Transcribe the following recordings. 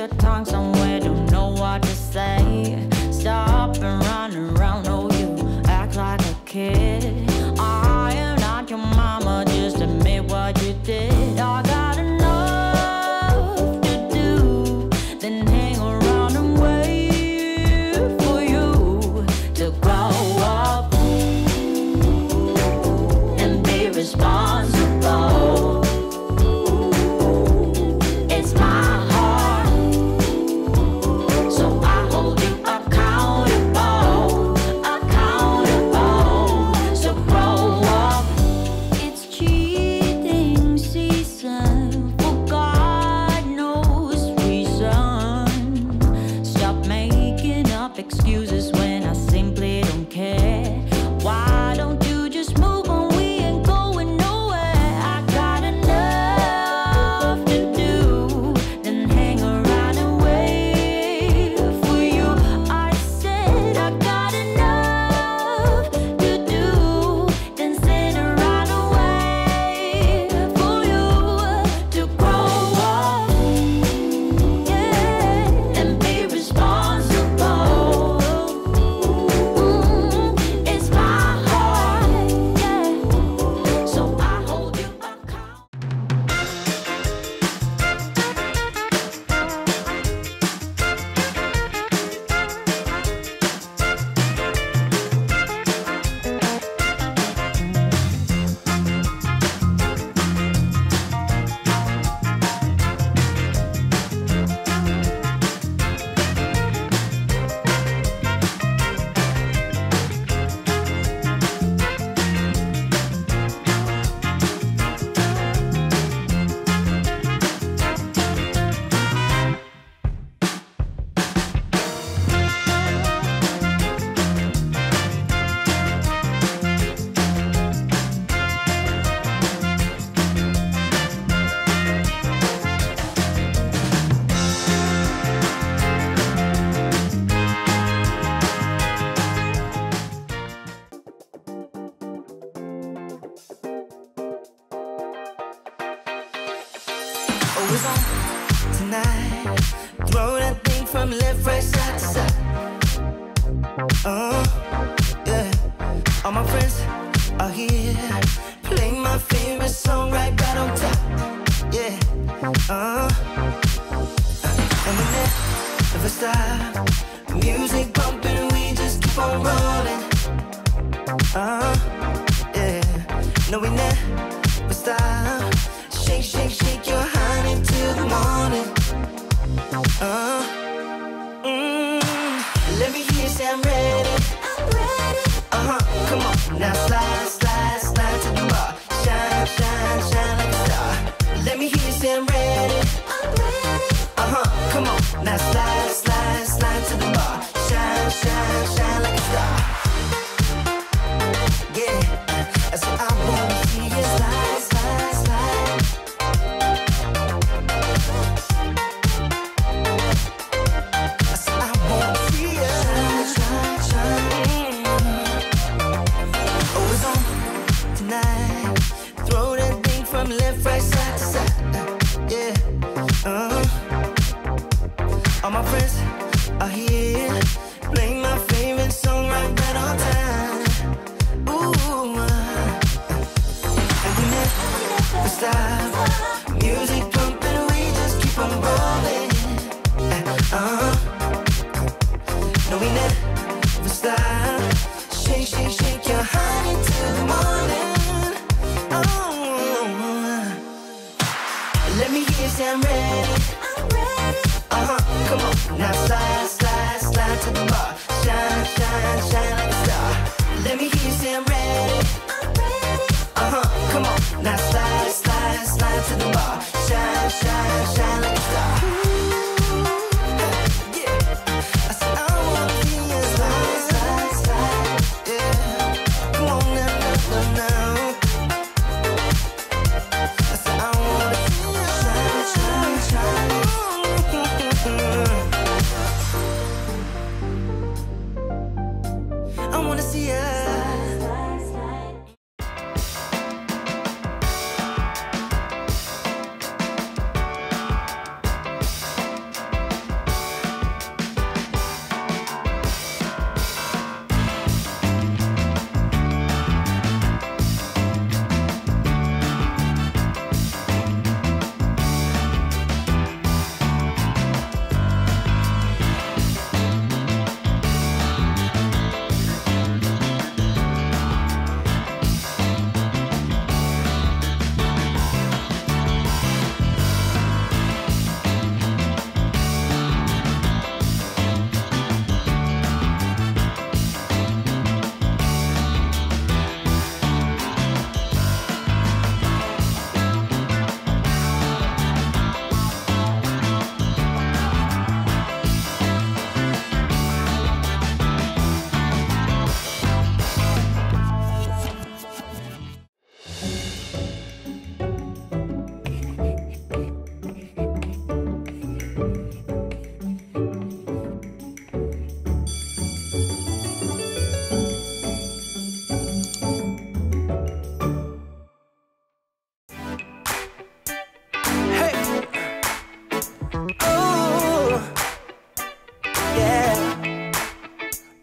your tongue somewhere, don't know what to say. Stop and run around, oh you act like a kid. I am not your mama, just admit what you did. I got enough to do, then hang around and wait for you to grow up and be responsible. It's my heart, so I hold you accountable, accountable. So grow up. It's cheating season for God knows reason. Stop making up excuses when I simply don't care. Why don't you just move on? We ain't going nowhere. I got enough to do, then hang around and wait for you. I said I got enough to do, then sit around and wait for you to grow up, yeah, and be responsible. It's my heart, yeah, so I hold you accountable. Always on tonight. Throw that thing from left, right, side to side. Yeah. All my friends are here. Play my favorite song right on top. Yeah. And we never stop. Music bumping, we just keep on rolling. Yeah. No, we never stop. Shake, shake, shake your honey till the morning. Let me hear you say I'm ready. I'm ready. Come on, now slide, slide, slide to the bar. Shine, shine, shine like a star. Let me hear you say I'm ready. I'm ready. Come on, now slide, slide, slide to the bar. Shine, shine, shine like a star. Yeah, I said I wanna see you slide, slide, slide. I said I wanna see you shine, shine, shine. Oh, it's on tonight. Throw that thing from left, right, side to side. Yeah, all my friends are here. Play my favorite song right on time. Ooh, and we never stop. Music pumping, we just keep on rolling. No, we never stop. Shake, shake, shake your honey till the morning. Let me hear you say I'm ready. I'm ready. Come on, now slide, slide, slide to the bar. Shine, shine, shine like a star. Let me hear you say I'm ready. I'm ready. Come on, now slide, slide, slide to the bar. Shine, shine, shine like a star. Yeah, I said I wanna see you slide, slide, slide. Yeah, come on now, now, now. I said I wanna see you shine, shine, shine. I wanna see you.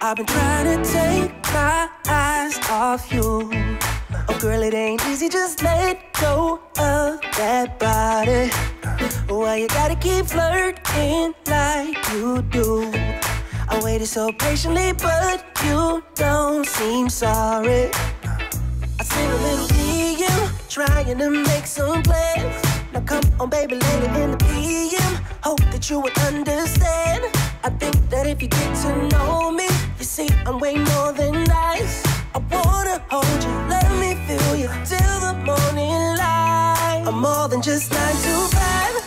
I've been trying to take my eyes off you. Oh girl, it ain't easy, just let go of that body. Why you gotta keep flirting like you do? I waited so patiently, but you don't seem sorry. I seen a little DM, trying to make some plans. Now come on baby, later in the PM, hope that you would understand. I think that if you get to know me, you see I'm way more than nice. I wanna hold you, let me feel you till the morning light. I'm more than just 9 to 5.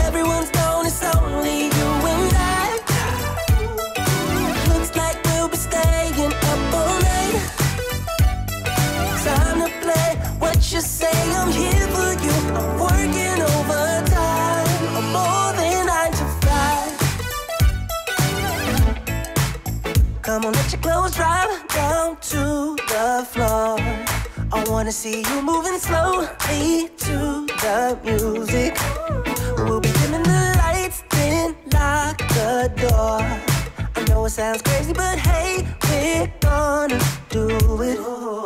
Everyone's gone, it's only you and I. Looks like we'll be staying up all night. Time to play what you say, I'm here for you. I'm working overtime. I'm more than 9 to 5. Come on, let your clothes drop down to the floor. I wanna see you moving slowly to the music. We'll be dimming the lights, then lock the door. I know it sounds crazy, but hey, we're gonna do it.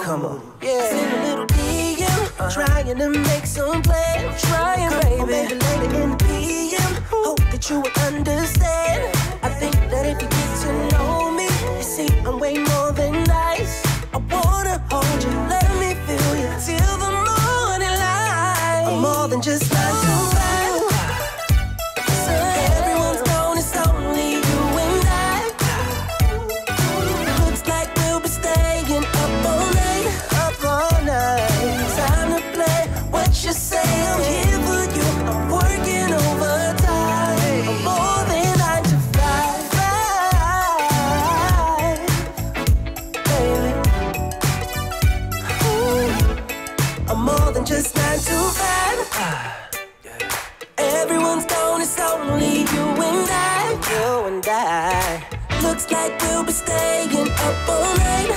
Come on, yeah. Send a little DM, trying to make some plans. Trying, baby. Maybe later in the PM, hope that you will understand. I think that if you get to know me, you see I'm way more than nice. I wanna hold you, let me feel you till the morning light. I'm more than just 9 to 5. So everyone's gone, it's only you and I. Looks like we'll be staying up all night, up all night. Time to play what you say, I'm here for you. I'm working overtime. I'm more than 9 to 5, baby. Ooh. I'm more than just 9 to 5. Everyone's gone, it's only you and I. You and I. Looks like we'll be staying up all night.